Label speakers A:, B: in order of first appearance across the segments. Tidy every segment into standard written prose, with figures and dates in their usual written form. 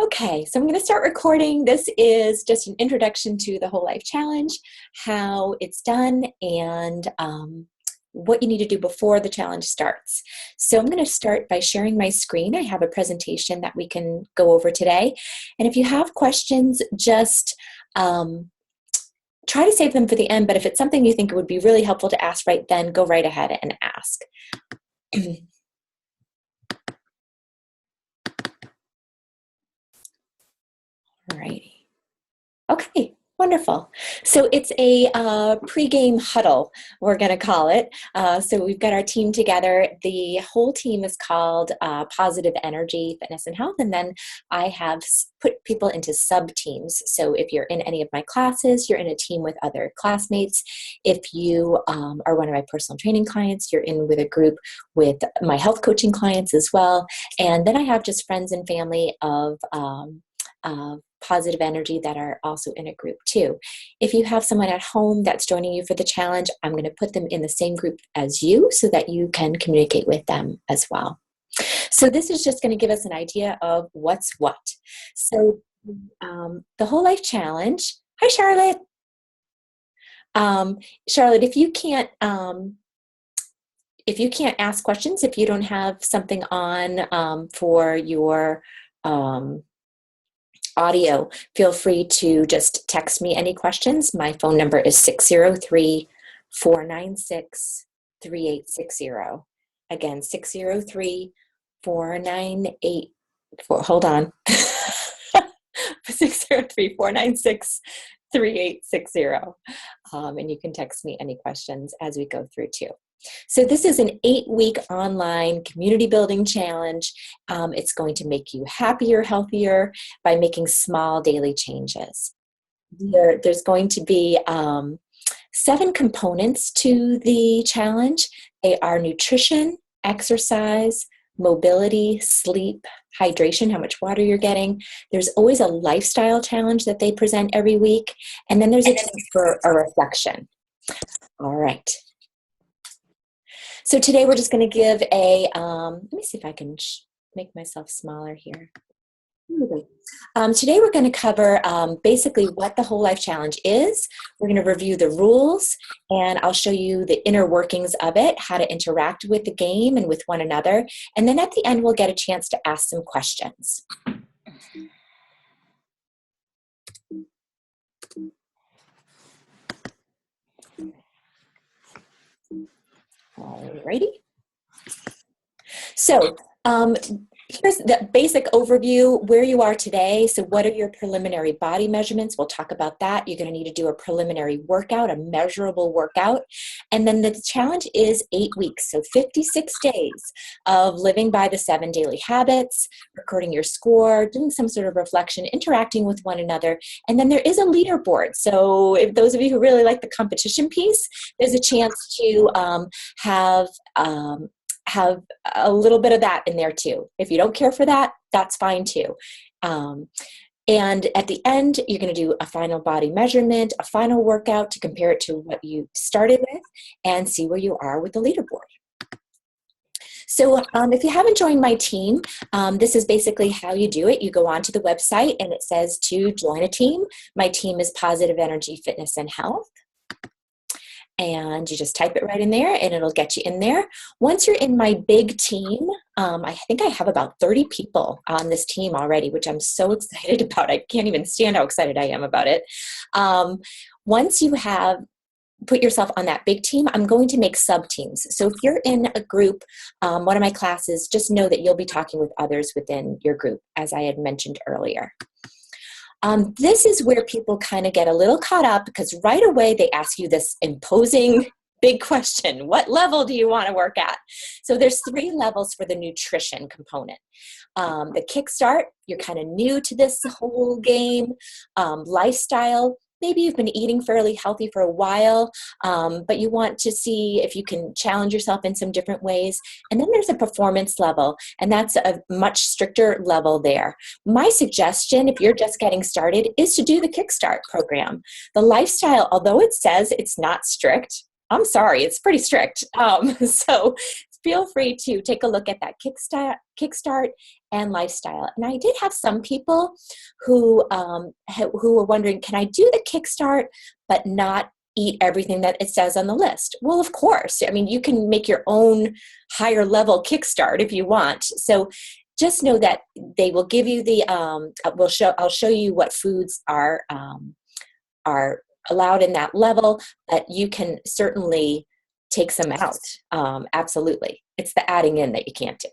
A: Okay, so I'm going to start recording. This is just an introduction to the Whole Life Challenge, how it's done, and what you need to do before the challenge starts. So I'm going to start by sharing my screen. I have a presentation that we can go over today. And if you have questions, just try to save them for the end. But if it's something you think would be really helpful to ask right then, go right ahead and ask. Alrighty. Okay, wonderful. So it's a pre-game huddle, we're going to call it. So we've got our team together. The whole team is called Positive Energy, Fitness, and Health. And then I have put people into sub-teams. So if you're in any of my classes, you're in a team with other classmates. If you are one of my personal training clients, you're in with a group with my health coaching clients as well. And then I have just friends and family of positive energy that are also in a group too. If you have someone at home that's joining you for the challenge, I'm going to put them in the same group as you so that you can communicate with them as well. So this is just going to give us an idea of what's what. So the Whole Life Challenge. Hi, Charlotte. Charlotte, if you can't ask questions, if you don't have something on for your audio, feel free to just text me any questions. My phone number is 603-496-3860. Again, 603-498, hold on, 603-496-3860. And you can text me any questions as we go through too. So this is an 8-week online community building challenge. It's going to make you happier, healthier by making small daily changes. There's going to be 7 components to the challenge. They are nutrition, exercise, mobility, sleep, hydration, how much water you're getting. There's always a lifestyle challenge that they present every week. And then there's a chance for a reflection. All right. So today we're just going to give a, let me see if I can make myself smaller here. Today we're going to cover basically what the Whole Life Challenge is. We're going to review the rules, and I'll show you the inner workings of it, how to interact with the game and with one another. And then at the end, we'll get a chance to ask some questions. Alrighty. So here's the basic overview, where you are today. So what are your preliminary body measurements? We'll talk about that. You're going to need to do a preliminary workout, a measurable workout. And then the challenge is 8 weeks, so 56 days of living by the 7 daily habits, recording your score, doing some sort of reflection, interacting with one another. And then there is a leaderboard. So if those of you who really like the competition piece, there's a chance to have a little bit of that in there too. If you don't care for that, that's fine too. And at the end, you're going to do a final body measurement, a final workout to compare it to what you started with and see where you are with the leaderboard. So if you haven't joined my team, this is basically how you do it. You go onto the website and it says to join a team. My team is Positive Energy, Fitness, and Health. And you just type it right in there and it'll get you in there. Once you're in my big team, I think I have about 30 people on this team already, which I'm so excited about. I can't even stand how excited I am about it. Once you have put yourself on that big team, I'm going to make sub-teams. So if you're in a group, one of my classes, just know that you'll be talking with others within your group, as I had mentioned earlier. This is where people kind of get a little caught up because right away they ask you this imposing big question. What level do you want to work at? So there's 3 levels for the nutrition component. The kickstart, you're kind of new to this whole game. Lifestyle, maybe you've been eating fairly healthy for a while, but you want to see if you can challenge yourself in some different ways. And then there's a performance level, and that's a much stricter level there. My suggestion, if you're just getting started, is to do the Kickstart program. The lifestyle, although it says it's not strict, I'm sorry, it's pretty strict. So feel free to take a look at that Kickstart and Lifestyle. And I did have some people who were wondering, can I do the Kickstart but not eat everything that it says on the list? Well, of course. I mean, you can make your own higher level Kickstart if you want. So just know that they will give you the, I'll show you what foods are allowed in that level, but you can certainly take some out. Absolutely. It's the adding in that you can't do.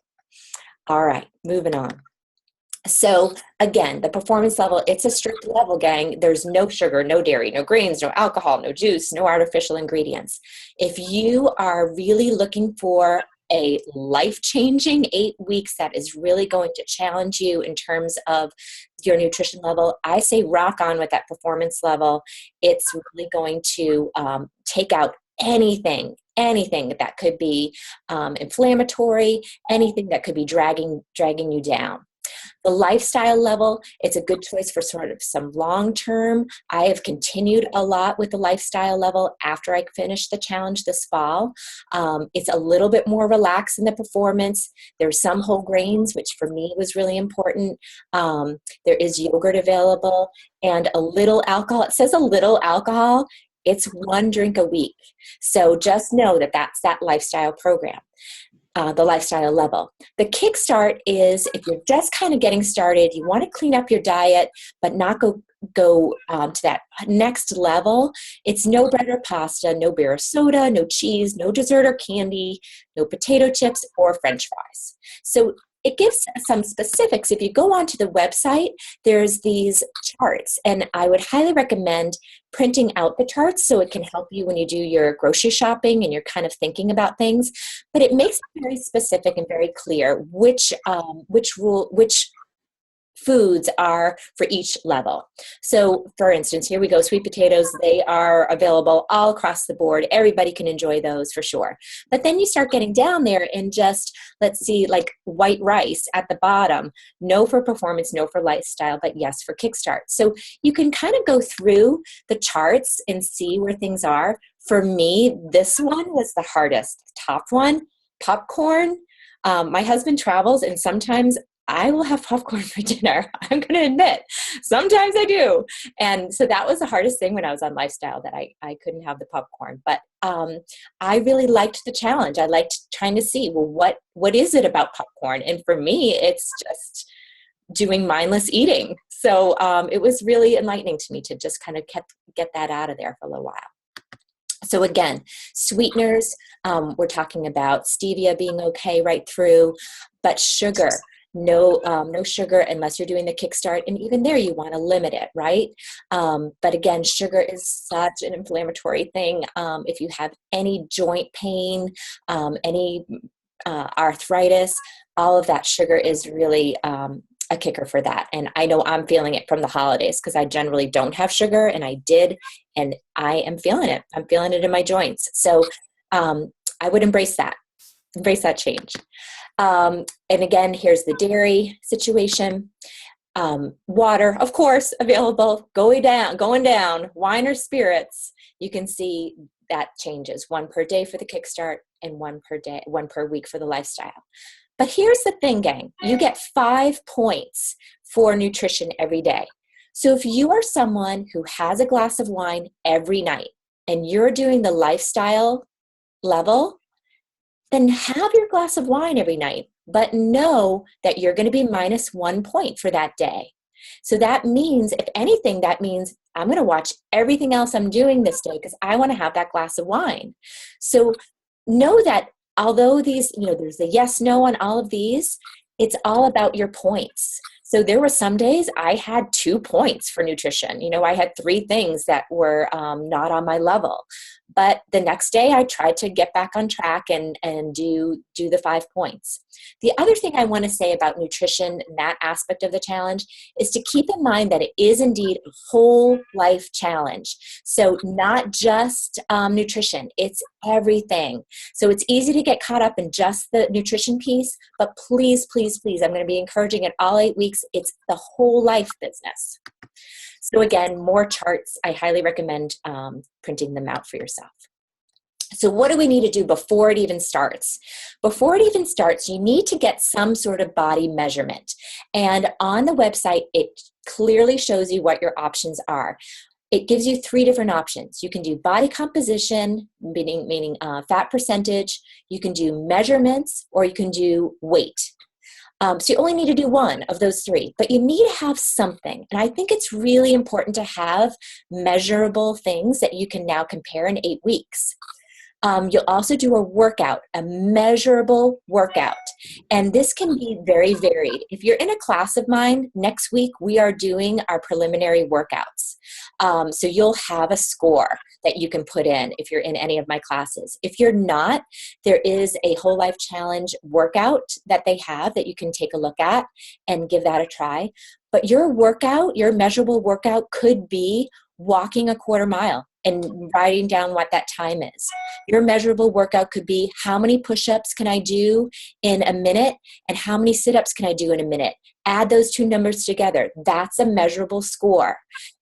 A: All right, moving on. So again, the performance level, it's a strict level, gang. There's no sugar, no dairy, no grains, no alcohol, no juice, no artificial ingredients. If you are really looking for a life-changing 8 weeks that is really going to challenge you in terms of your nutrition level, I say rock on with that performance level. It's really going to take out anything that could be inflammatory, anything that could be dragging you down. The lifestyle level, it's a good choice for sort of some long-term. I have continued a lot with the lifestyle level after I finished the challenge this fall. It's a little bit more relaxed in the performance. There's some whole grains, which for me was really important. There is yogurt available and a little alcohol. It says a little alcohol. It's 1 drink a week. So just know that that's that lifestyle program. The lifestyle level. The Kickstart is if you're just kind of getting started, you want to clean up your diet, but not go to that next level. It's no bread or pasta, no beer or soda, no cheese, no dessert or candy, no potato chips or French fries. So it gives some specifics. If you go onto the website, there's these charts, and I would highly recommend printing out the charts so it can help you when you do your grocery shopping and you're kind of thinking about things. But it makes it very specific and very clear which foods are for each level. So for instance, here we go, sweet potatoes, they are available all across the board. Everybody can enjoy those for sure. But then you start getting down there and just, let's see, like white rice at the bottom, no for performance, no for lifestyle, but yes for Kickstart. So you can kind of go through the charts and see where things are. For me, this one was the hardest. Top one, popcorn. My husband travels and sometimes I will have popcorn for dinner. I'm going to admit, sometimes I do. And so that was the hardest thing when I was on lifestyle, that I couldn't have the popcorn. But I really liked the challenge. I liked trying to see, well, what is it about popcorn? And for me, it's just doing mindless eating. So it was really enlightening to me to just kind of get that out of there for a little while. So again, sweeteners, we're talking about stevia being okay right through, but sugar. No sugar unless you're doing the Kickstart. And even there, you want to limit it, right? But again, sugar is such an inflammatory thing. If you have any joint pain, any arthritis, all of that sugar is really a kicker for that. And I know I'm feeling it from the holidays because I generally don't have sugar, and I did, and I am feeling it. I'm feeling it in my joints. So I would embrace that change. And again, here's the dairy situation. Water, of course, available, going down, wine or spirits. You can see that changes, 1 per day for the Kickstart and 1 per week for the lifestyle. But here's the thing, gang, you get 5 points for nutrition every day. So if you are someone who has a glass of wine every night and you're doing the lifestyle level, then have your glass of wine every night, but know that you're going to be minus 1 point for that day. So that means, if anything, that means I'm going to watch everything else I'm doing this day because I want to have that glass of wine. So know that although these, there's a yes, no on all of these, it's all about your points. So there were some days I had 2 points for nutrition. I had 3 things that were not on my level. But the next day I tried to get back on track and do the 5 points. The other thing I want to say about nutrition and that aspect of the challenge is to keep in mind that it is indeed a whole life challenge. So not just nutrition, it's everything. So it's easy to get caught up in just the nutrition piece, but please, please, please, I'm going to be encouraging it all 8 weeks. It's the whole life business. So again, more charts. I highly recommend printing them out for yourself. So what do we need to do before it even starts? Before it even starts, you need to get some sort of body measurement. And on the website, it clearly shows you what your options are. It gives you 3 different options. You can do body composition, meaning fat percentage, you can do measurements, or you can do weight. So you only need to do one of those 3, but you need to have something. And I think it's really important to have measurable things that you can now compare in 8 weeks. You'll also do a workout, a measurable workout. And this can be very varied. If you're in a class of mine, next week we are doing our preliminary workouts. So you'll have a score that you can put in if you're in any of my classes. If you're not, there is a Whole Life Challenge workout that they have that you can take a look at and give that a try. But your workout, your measurable workout could be walking a quarter mile and writing down what that time is. Your measurable workout could be how many push-ups can I do in a minute and how many sit-ups can I do in a minute. Add those 2 numbers together. That's a measurable score.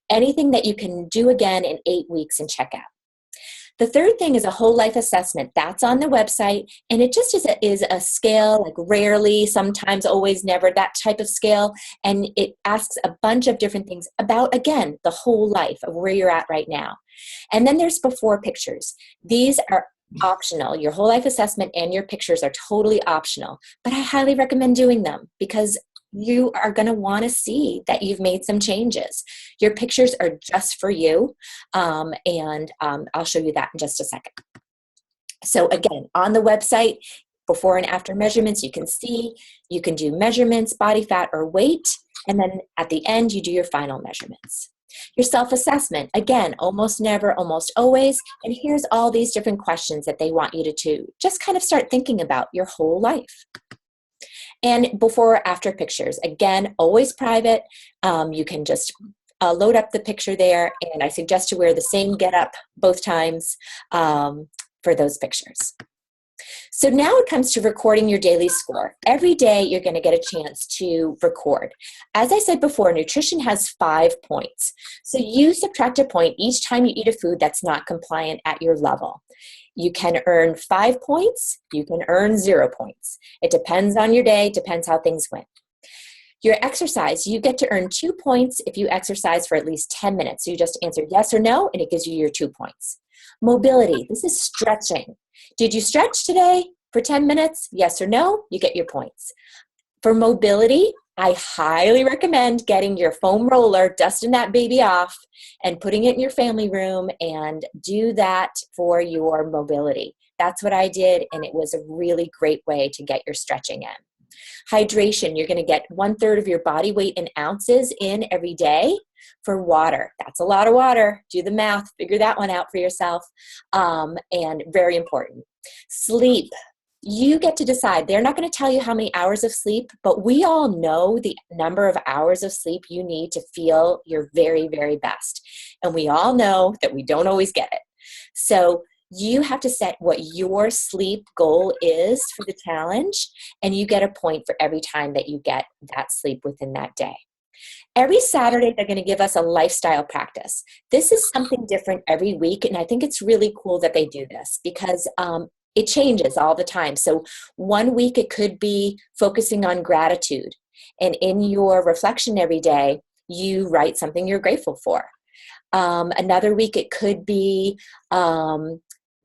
A: Anything that you can do again in 8 weeks and check out. The third thing is a whole life assessment. That's on the website, and it just is a scale, like rarely, sometimes, always, never, that type of scale, and it asks a bunch of different things about, again, the whole life of where you're at right now. And then there's before pictures. These are optional. Your whole life assessment and your pictures are totally optional, but I highly recommend doing them because you are going to want to see that you've made some changes. Your pictures are just for you, and I'll show you that in just a second. So again, on the website, before and after measurements, you can see, you can do measurements, body fat or weight, and then at the end, you do your final measurements. Your self-assessment, again, almost never, almost always, and here's all these different questions that they want you to just kind of start thinking about your whole life. And before or after pictures, again, always private. You can just load up the picture there, and I suggest you wear the same getup both times for those pictures. So now it comes to recording your daily score. Every day you're going to get a chance to record. As I said before, nutrition has 5 points. So you subtract a point each time you eat a food that's not compliant at your level. You can earn 5 points, you can earn 0 points. It depends on your day, depends how things went. Your exercise, you get to earn 2 points if you exercise for at least 10 minutes. So you just answer yes or no, and it gives you your 2 points. Mobility, this is stretching. Did you stretch today for 10 minutes? Yes or no, you get your points. For mobility, I highly recommend getting your foam roller, dusting that baby off, and putting it in your family room, and do that for your mobility. That's what I did, and it was a really great way to get your stretching in. Hydration, you're going to get 1/3 of your body weight in ounces in every day. For water, that's a lot of water. Do the math, figure that one out for yourself, and very important. Sleep. You get to decide. They're not going to tell you how many hours of sleep, but we all know the number of hours of sleep you need to feel your very, very best. And we all know that we don't always get it. So you have to set what your sleep goal is for the challenge, and you get a point for every time that you get that sleep within that day. Every Saturday, they're going to give us a lifestyle practice. This is something different every week, and I think it's really cool that they do this because it changes all the time. So one week it could be focusing on gratitude. And in your reflection every day, you write something you're grateful for. Another week it could be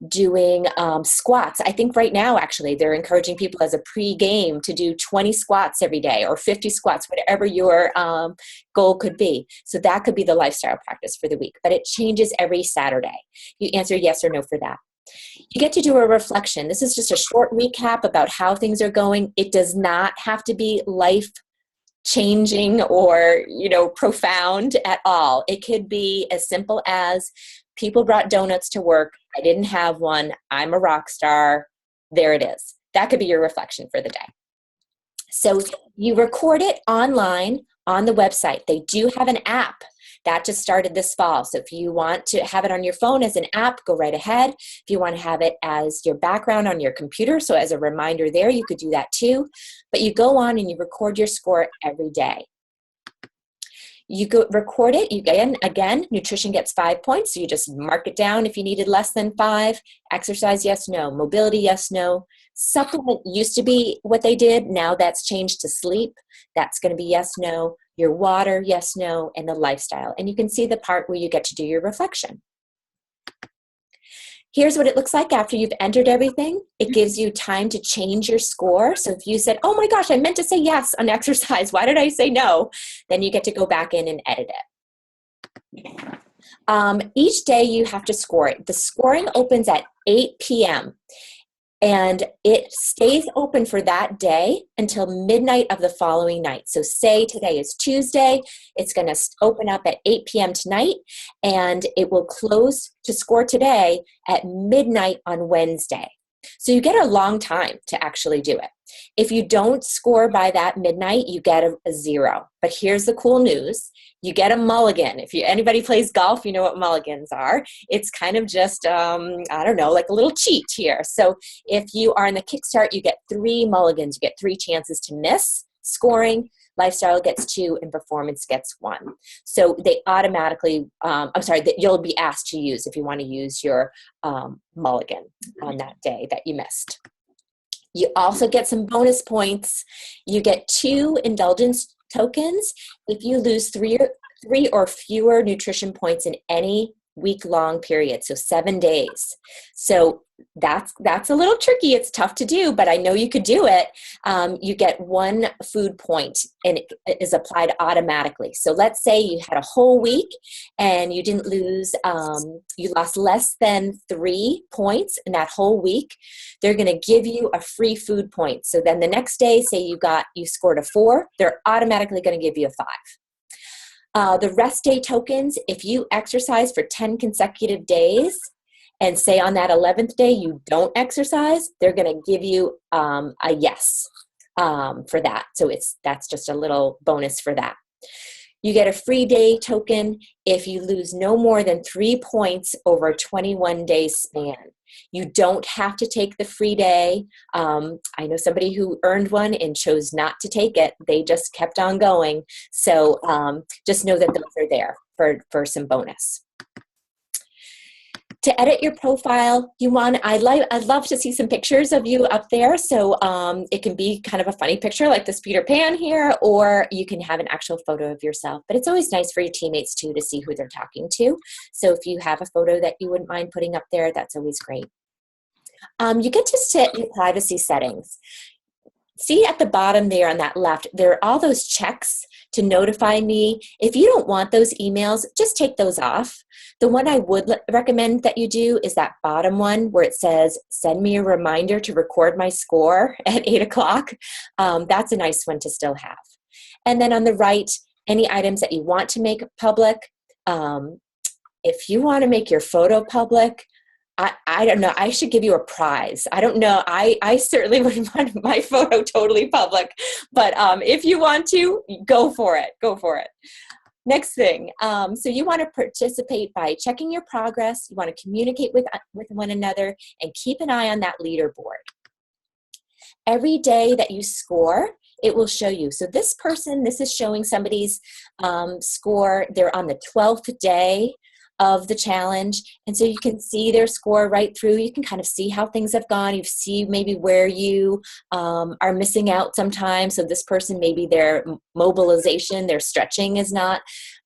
A: doing squats. I think right now, actually, they're encouraging people as a pre-game to do 20 squats every day or 50 squats, whatever your goal could be. So that could be the lifestyle practice for the week. But it changes every Saturday. You answer yes or no for that. You get to do a reflection. This is just a short recap about how things are going. It does not have to be life-changing or, profound at all. It could be as simple as people brought donuts to work. I didn't have one. I'm a rock star. There it is. That could be your reflection for the day. So you record it online on the website. They do have an app. That just started this fall. So if you want to have it on your phone as an app, go right ahead. If you want to have it as your background on your computer, so as a reminder there, you could do that too. But you go on and you record your score every day. You go record it. You again, nutrition gets 5 points. So you just mark it down if you needed less than 5. Exercise, yes, no. Mobility, yes, no. Supplement used to be what they did. Now that's changed to sleep. That's going to be yes, no. Your water, yes, no. And the lifestyle. And you can see the part where you get to do your reflection. Here's what it looks like after you've entered everything. It gives you time to change your score. So if you said, oh my gosh, I meant to say yes on exercise. Why did I say no? Then you get to go back in and edit it. Each day you have to score it. The scoring opens at 8 p.m. and it stays open for that day until midnight of the following night. So say today is Tuesday, it's going to open up at 8 p.m. tonight, and it will close to score today at midnight on Wednesday. So you get a long time to actually do it. If you don't score by that midnight, you get a 0. But here's the cool news. You get a mulligan. If anybody plays golf, you know what mulligans are. It's kind of just, I don't know, like a little cheat here. So if you are in the Kickstart, you get 3 mulligans. You get 3 chances to miss scoring. Lifestyle gets 2, and performance gets 1. So they automatically, that you'll be asked to use if you want to use your mulligan on that day that you missed. You also get some bonus points. You get 2 indulgence tokens if you lose 3 or fewer nutrition points in any week-long period, so 7 days. So that's a little tricky. It's tough to do, but I know you could do it. You get 1 food point, and it is applied automatically. So let's say you had a whole week and you didn't lose, you lost less than 3 points in that whole week. They're going to give you a free food point. So then the next day, say you scored a 4, they're automatically going to give you a 5. The rest day tokens, if you exercise for 10 consecutive days and say on that 11th day you don't exercise, they're going to give you a yes for that. So that's just a little bonus for that. You get a free day token if you lose no more than 3 points over a 21-day span. You don't have to take the free day. I know somebody who earned one and chose not to take it. They just kept on going. So just know that those are there for some bonus. To edit your profile, I'd love to see some pictures of you up there. So it can be kind of a funny picture like this Peter Pan here, or you can have an actual photo of yourself. But it's always nice for your teammates too to see who they're talking to. So if you have a photo that you wouldn't mind putting up there, that's always great. You get to set your privacy settings. See at the bottom there on that left, there are all those checks to notify me. If you don't want those emails, just take those off. The one I would recommend that you do is that bottom one where it says, send me a reminder to record my score at 8 o'clock. That's a nice one to still have. And then on the right, any items that you want to make public. If you want to make your photo public, I don't know. I should give you a prize. I don't know. I certainly wouldn't want my photo totally public, but if you want to, go for it. Go for it. Next thing. So you want to participate by checking your progress. You want to communicate with one another and keep an eye on that leaderboard. Every day that you score, it will show you. So this is showing somebody's score. They're on the 12th day of the challenge, and so you can see their score right through. You can kind of see how things have gone. You see maybe where you are missing out sometimes. So this person, maybe their mobilization, their stretching is not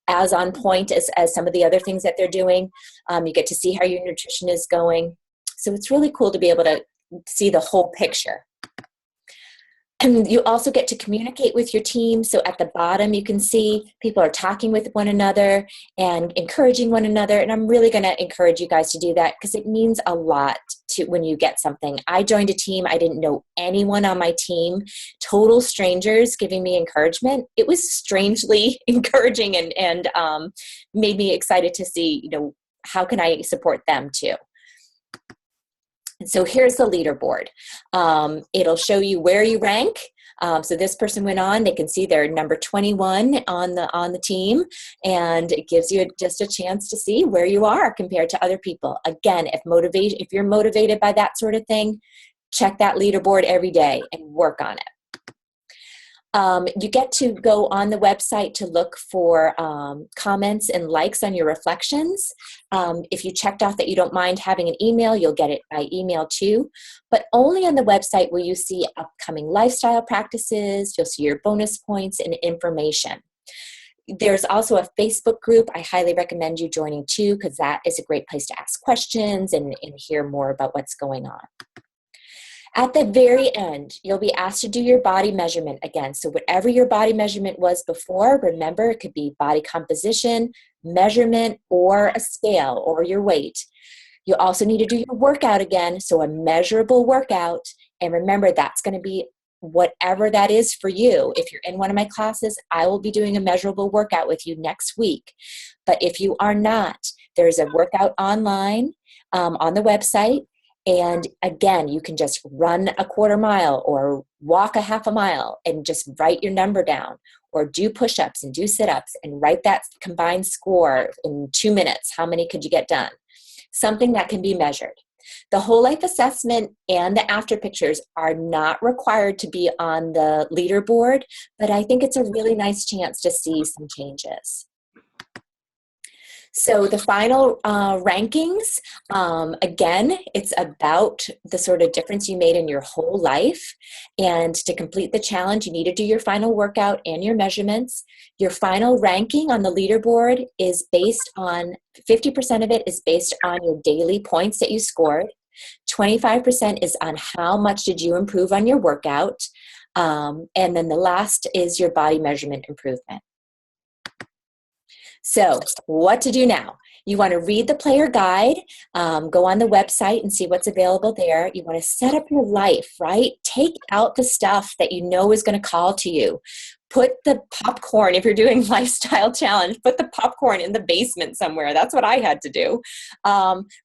A: as on point as some of the other things that they're doing. You get to see how your nutrition is going. So it's really cool to be able to see the whole picture. And you also get to communicate with your team. So at the bottom, you can see people are talking with one another and encouraging one another. And I'm really going to encourage you guys to do that because it means a lot to when you get something. I joined a team. I didn't know anyone on my team, total strangers giving me encouragement. It was strangely encouraging and made me excited to see, how can I support them too? So here's the leaderboard. It'll show you where you rank. So this person went on, they can see they're number 21 on the team, and it gives you just a chance to see where you are compared to other people. Again, if you're motivated by that sort of thing, check that leaderboard every day and work on it. You get to go on the website to look for comments and likes on your reflections. If you checked off that you don't mind having an email, you'll get it by email too. But only on the website will you see upcoming lifestyle practices, you'll see your bonus points and information. There's also a Facebook group. I highly recommend you joining too, because that is a great place to ask questions and hear more about what's going on. At the very end, you'll be asked to do your body measurement again. So whatever your body measurement was before, remember it could be body composition, measurement, or a scale, or your weight. You also need to do your workout again, so a measurable workout. And remember, that's going to be whatever that is for you. If you're in one of my classes, I will be doing a measurable workout with you next week. But if you are not, there's a workout online on the website. And again, you can just run a quarter mile or walk a half a mile and just write your number down, or do push-ups and do sit-ups and write that combined score in 2 minutes. How many could you get done? Something that can be measured. The whole life assessment and the after pictures are not required to be on the leaderboard, but I think it's a really nice chance to see some changes. So the final rankings, again, it's about the sort of difference you made in your whole life. And to complete the challenge, you need to do your final workout and your measurements. Your final ranking on the leaderboard is based on, 50% of it is based on your daily points that you scored. 25% is on how much did you improve on your workout. And then the last is your body measurement improvement. So what to do now? You want to read the player guide, go on the website and see what's available there. You want to set up your life, right? Take out the stuff that you know is going to call to you. Put the popcorn, if you're doing lifestyle challenge, put the popcorn in the basement somewhere. That's what I had to do.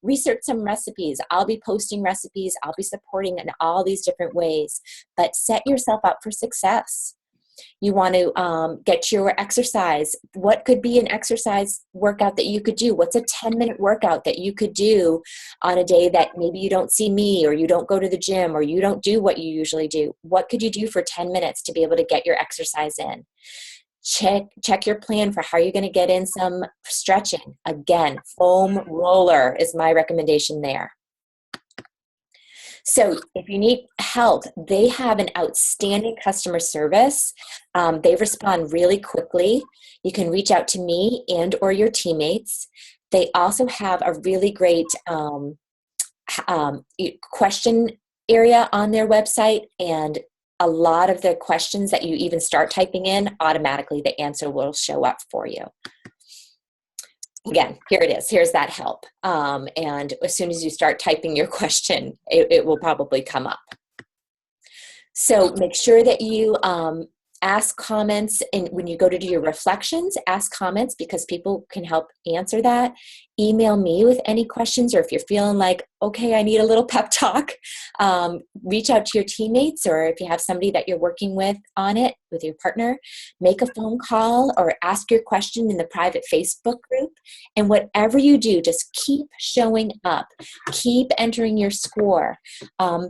A: Research some recipes. I'll be posting recipes. I'll be supporting in all these different ways. But set yourself up for success. You want to get your exercise. What could be an exercise workout that you could do? What's a 10-minute workout that you could do on a day that maybe you don't see me, or you don't go to the gym, or you don't do what you usually do? What could you do for 10 minutes to be able to get your exercise in? Check your plan for how you're going to get in some stretching. Again, foam roller is my recommendation there. So if you need help, they have an outstanding customer service. They respond really quickly. You can reach out to me and or your teammates. They also have a really great question area on their website, and a lot of the questions that you even start typing in, automatically the answer will show up for you. Again, here it is. Here's that help. And as soon as you start typing your question, it will probably come up. So make sure that you ask comments, and when you go to do your reflections, ask comments, because people can help answer that. Email me with any questions, or if you're feeling like, okay, I need a little pep talk, reach out to your teammates, or if you have somebody that you're working with on it, with your partner, make a phone call or ask your question in the private Facebook group. And whatever you do, just keep showing up, keep entering your score.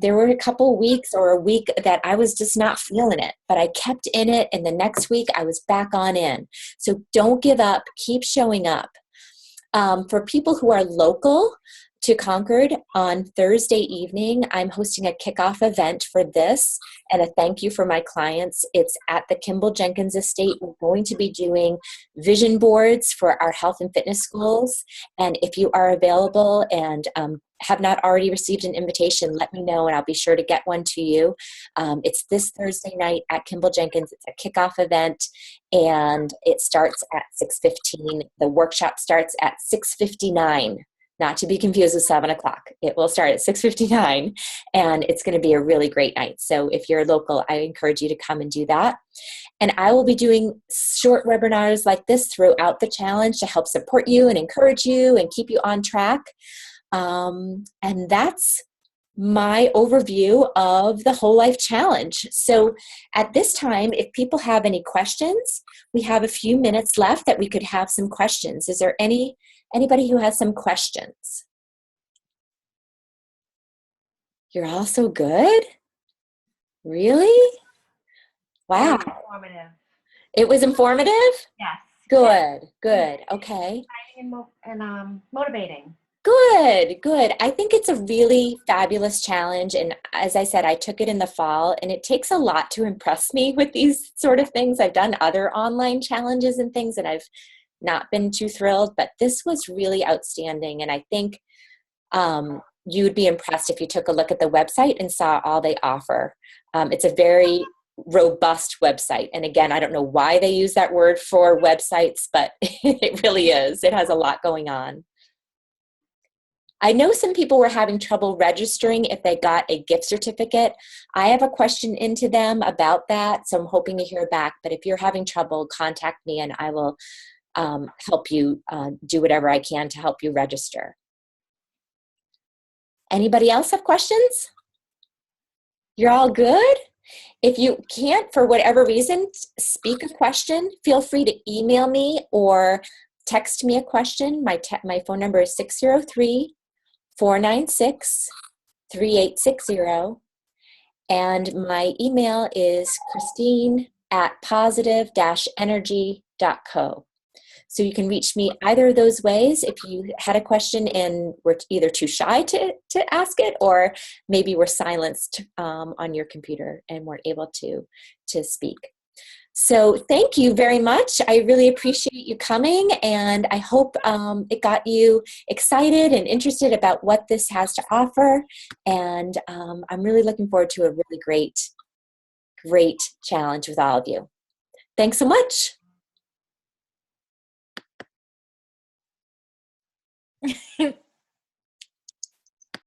A: There were a couple weeks or a week that I was just not feeling it, but I kept in it, and the next week I was back on in. So don't give up, keep showing up. For people who are local to Concord, on Thursday evening, I'm hosting a kickoff event for this, and a thank you for my clients. It's at the Kimball Jenkins Estate. We're going to be doing vision boards for our health and fitness schools. And if you are available and have not already received an invitation, let me know and I'll be sure to get one to you. It's this Thursday night at Kimball Jenkins. It's a kickoff event, and it starts at 6:15. The workshop starts at 6:59. Not to be confused with 7 o'clock. It will start at 6:59, and it's going to be a really great night. So if you're local, I encourage you to come and do that. And I will be doing short webinars like this throughout the challenge to help support you and encourage you and keep you on track. And that's my overview of the Whole Life Challenge. So at this time, if people have any questions, we have a few minutes left that we could have some questions. Is there anybody who has some questions? You're all so good? Really? Wow.
B: Very informative.
A: It was informative?
B: Yes. Yes.
A: Good, good. Okay.
B: Exciting and motivating.
A: Good, good. I think it's a really fabulous challenge. And as I said, I took it in the fall, and it takes a lot to impress me with these sort of things. I've done other online challenges and things, and I've not been too thrilled, but this was really outstanding. And I think you would be impressed if you took a look at the website and saw all they offer. It's a very robust website. And again, I don't know why they use that word for websites, but it really is. It has a lot going on. I know some people were having trouble registering if they got a gift certificate. I have a question into them about that, so I'm hoping to hear back. But if you're having trouble, contact me and I will help you do whatever I can to help you register. Anybody else have questions? You're all good? If you can't, for whatever reason, speak a question, feel free to email me or text me a question. My phone number is 603-496-3860. And my email is christine@positive-energy.co. So you can reach me either of those ways if you had a question and were either too shy to ask it, or maybe were silenced on your computer and weren't able to speak. So thank you very much. I really appreciate you coming, and I hope it got you excited and interested about what this has to offer. And I'm really looking forward to a really great challenge with all of you. Thanks so much.